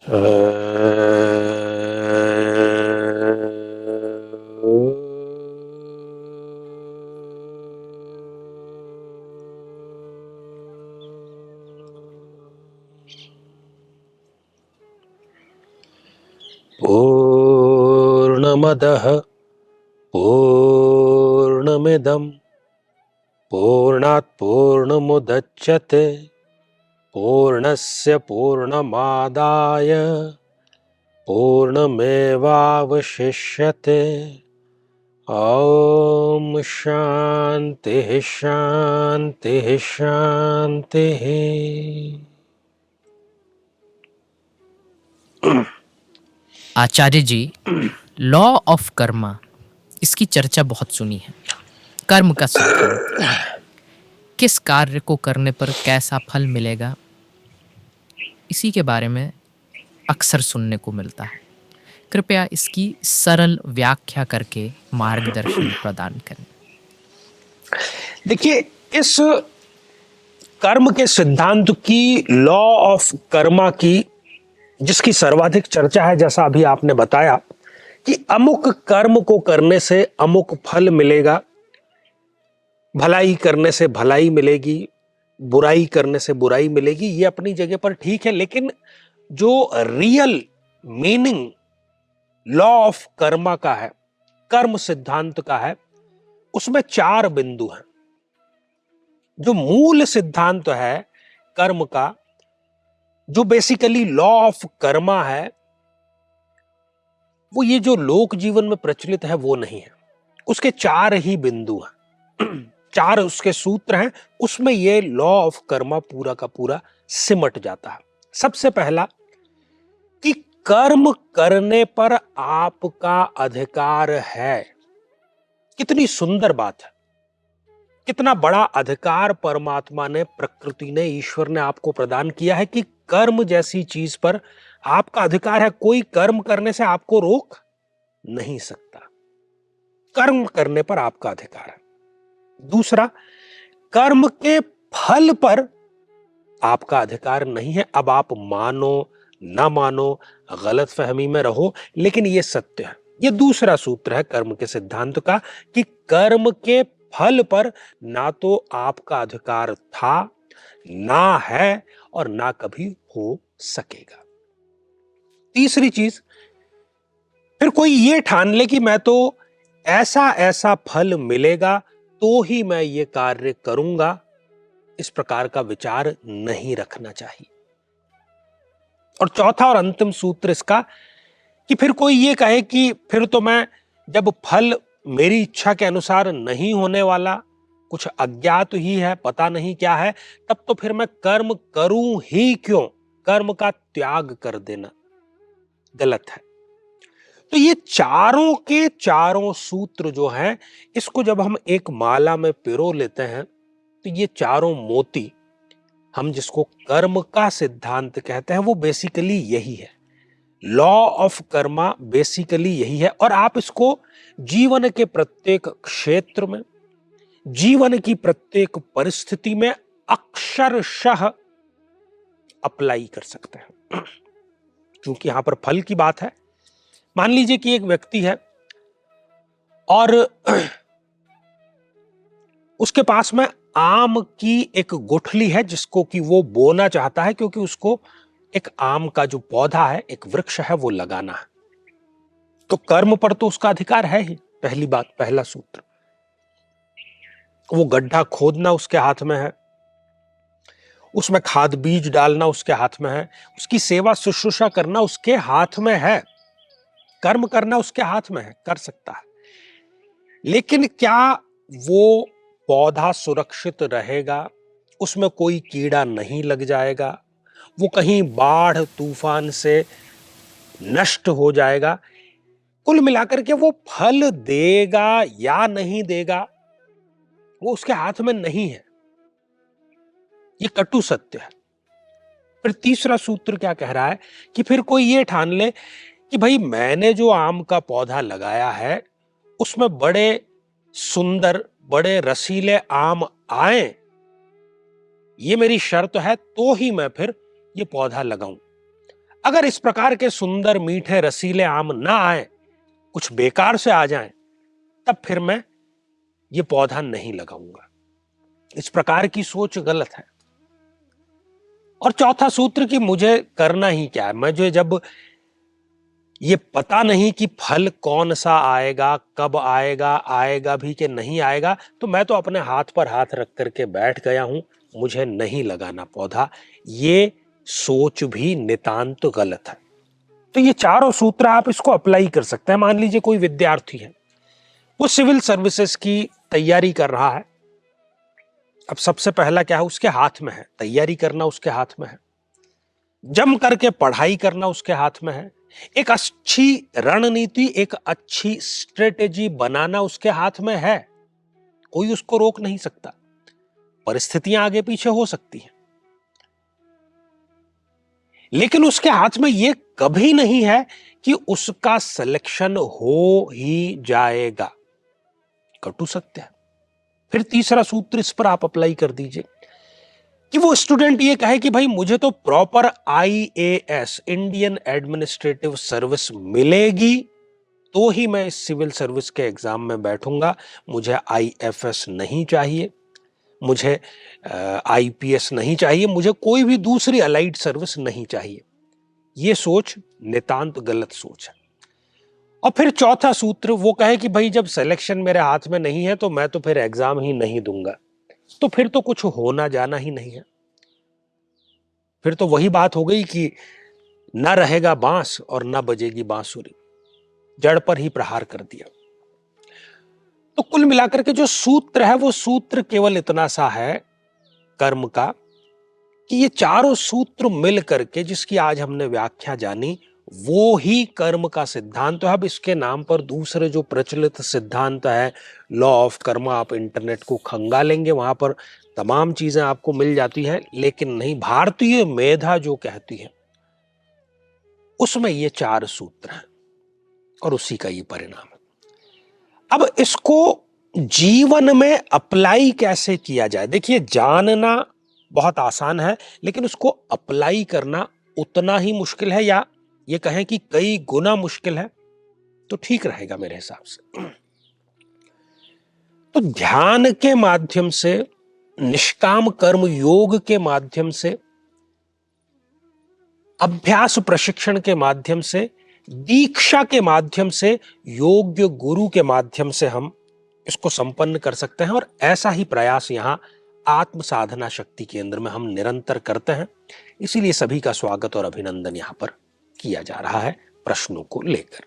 पूर्णमदः पूर्णमिदं पूर्णात् पूर्णमुदच्यते पूर्णस्य पूर्णमादाय पूर्णमेवावशिष्यते। ओम शांति शांति शांति। आचार्य जी, लॉ ऑफ कर्मा, इसकी चर्चा बहुत सुनी है। कर्म का सिद्धांत, किस कार्य को करने पर कैसा फल मिलेगा, इसी के बारे में अक्सर सुनने को मिलता है। कृपया इसकी सरल व्याख्या करके मार्गदर्शन प्रदान करें। देखिए, इस कर्म के सिद्धांत की, लॉ ऑफ कर्मा की, जिसकी सर्वाधिक चर्चा है, जैसा अभी आपने बताया कि अमुक कर्म को करने से अमुक फल मिलेगा, भलाई करने से भलाई मिलेगी, बुराई करने से बुराई मिलेगी, ये अपनी जगह पर ठीक है। लेकिन जो real meaning law of Karma का है, कर्म सिद्धांत का है, उसमें 4 बिंदु हैं। जो मूल सिद्धांत है कर्म का, जो बेसिकली लॉ ऑफ कर्मा है, वो ये जो लोक जीवन में प्रचलित है वो नहीं है। उसके 4 ही बिंदु हैं, 4 उसके सूत्र हैं, उसमें ये लॉ ऑफ कर्मा पूरा का पूरा सिमट जाता है। सबसे पहला कि कर्म करने पर आपका अधिकार है। कितनी सुंदर बात है, कितना बड़ा अधिकार परमात्मा ने, प्रकृति ने, ईश्वर ने आपको प्रदान किया है कि कर्म जैसी चीज पर आपका अधिकार है। कोई कर्म करने से आपको रोक नहीं सकता। कर्म करने पर आपका अधिकार है। दूसरा, कर्म के फल पर आपका अधिकार नहीं है। अब आप मानो ना मानो, गलत फहमी में रहो, लेकिन यह सत्य है। यह दूसरा सूत्र है कर्म के सिद्धांत का कि कर्म के फल पर ना तो आपका अधिकार था, ना है, और ना कभी हो सकेगा। तीसरी चीज, फिर कोई ये ठान ले कि मैं तो ऐसा ऐसा फल मिलेगा तो ही मैं ये कार्य करूंगा, इस प्रकार का विचार नहीं रखना चाहिए। और चौथा और अंतिम सूत्र इसका कि फिर कोई ये कहे कि फिर तो मैं, जब फल मेरी इच्छा के अनुसार नहीं होने वाला, कुछ अज्ञात ही है, पता नहीं क्या है, तब तो फिर मैं कर्म करूं ही क्यों? कर्म का त्याग कर देना गलत है। तो ये चारों के चारों सूत्र जो हैं, इसको जब हम एक माला में पिरो लेते हैं तो ये चारों मोती, हम जिसको कर्म का सिद्धांत कहते हैं, वो बेसिकली यही है। लॉ ऑफ कर्मा बेसिकली यही है। और आप इसको जीवन के प्रत्येक क्षेत्र में, जीवन की प्रत्येक परिस्थिति में अक्षरशः अप्लाई कर सकते हैं। क्योंकि यहां पर फल की बात है। मान लीजिए कि एक व्यक्ति है और उसके पास में आम की एक गुठली है जिसको कि वो बोना चाहता है, क्योंकि उसको एक आम का जो पौधा है, एक वृक्ष है, वो लगाना है। तो कर्म पर तो उसका अधिकार है ही, पहली बात, पहला सूत्र। वो गड्ढा खोदना उसके हाथ में है, उसमें खाद बीज डालना उसके हाथ में है, उसकी सेवा शुश्रूषा करना उसके हाथ में है, कर्म करना उसके हाथ में है, कर सकता है। लेकिन क्या वो पौधा सुरक्षित रहेगा? उसमें कोई कीड़ा नहीं लग जाएगा? वो कहीं बाढ़ तूफान से नष्ट हो जाएगा? कुल मिलाकर के वो फल देगा या नहीं देगा, वो उसके हाथ में नहीं है। ये कटु सत्य है। फिर तीसरा सूत्र क्या कह रहा है कि फिर कोई ये ठान ले कि भाई मैंने जो आम का पौधा लगाया है उसमें बड़े सुंदर, बड़े रसीले आम आए, ये मेरी शर्त है, तो ही मैं फिर ये पौधा लगाऊं। अगर इस प्रकार के सुंदर मीठे रसीले आम ना आए, कुछ बेकार से आ जाएं, तब फिर मैं ये पौधा नहीं लगाऊंगा। इस प्रकार की सोच गलत है। और चौथा सूत्र कि मुझे करना ही क्या है, मुझे जब ये पता नहीं कि फल कौन सा आएगा, कब आएगा, आएगा भी कि नहीं आएगा, तो मैं तो अपने हाथ पर हाथ रख करके बैठ गया हूं, मुझे नहीं लगाना पौधा। ये सोच भी नितांत गलत है। तो ये चारों सूत्र आप इसको अप्लाई कर सकते हैं। मान लीजिए कोई विद्यार्थी है, वो सिविल सर्विसेज की तैयारी कर रहा है। अब सबसे पहला क्या है, उसके हाथ में है, तैयारी करना उसके हाथ में है, जम करके पढ़ाई करना उसके हाथ में है, एक अच्छी रणनीति, एक अच्छी स्ट्रेटेजी बनाना उसके हाथ में है। कोई उसको रोक नहीं सकता। परिस्थितियां आगे पीछे हो सकती हैं, लेकिन उसके हाथ में यह कभी नहीं है कि उसका सिलेक्शन हो ही जाएगा। कटु सत्य है। फिर तीसरा सूत्र इस पर आप अप्लाई कर दीजिए कि वो स्टूडेंट ये कहे कि भाई मुझे तो proper IAS, Indian administrative service मिलेगी तो ही मैं इस सिविल सर्विस के एग्जाम में बैठूंगा। मुझे IFS नहीं चाहिए, मुझे IPS नहीं चाहिए, मुझे कोई भी दूसरी अलाइड सर्विस नहीं चाहिए। ये सोच नितांत गलत सोच है। और फिर चौथा सूत्र वो कहे कि भाई जब सिलेक्शन मेरे हाथ में नहीं है तो मैं तो फिर एग्जाम ही नहीं दूंगा। तो फिर तो कुछ होना जाना ही नहीं है। फिर तो वही बात हो गई कि ना रहेगा बांस और ना बजेगी बांसुरी, जड़ पर ही प्रहार कर दिया। तो कुल मिलाकर के जो सूत्र है वो सूत्र केवल इतना सा है कर्म का कि ये चारों सूत्र मिल करके जिसकी आज हमने व्याख्या जानी, वो ही कर्म का सिद्धांत है। अब इसके नाम पर दूसरे जो प्रचलित सिद्धांत है, लॉ ऑफ कर्मा, आप इंटरनेट को खंगालेंगे, वहां पर तमाम चीजें आपको मिल जाती है, लेकिन नहीं, भारतीय मेधा जो कहती है उसमें ये चार सूत्र हैं और उसी का ये परिणाम है। अब इसको जीवन में अप्लाई कैसे किया जाए? देखिए, जानना बहुत आसान है, लेकिन उसको अप्लाई करना उतना ही मुश्किल है, या ये कहें कि कई गुना मुश्किल है, तो ठीक रहेगा मेरे हिसाब से। तो ध्यान के माध्यम से, निष्काम कर्म योग के माध्यम से, अभ्यास प्रशिक्षण के माध्यम से, दीक्षा के माध्यम से, योग्य गुरु के माध्यम से हम इसको संपन्न कर सकते हैं। और ऐसा ही प्रयास यहां आत्म साधना शक्ति केंद्र में हम निरंतर करते हैं। इसीलिए सभी का स्वागत और अभिनंदन यहां पर किया जा रहा है प्रश्नों को लेकर।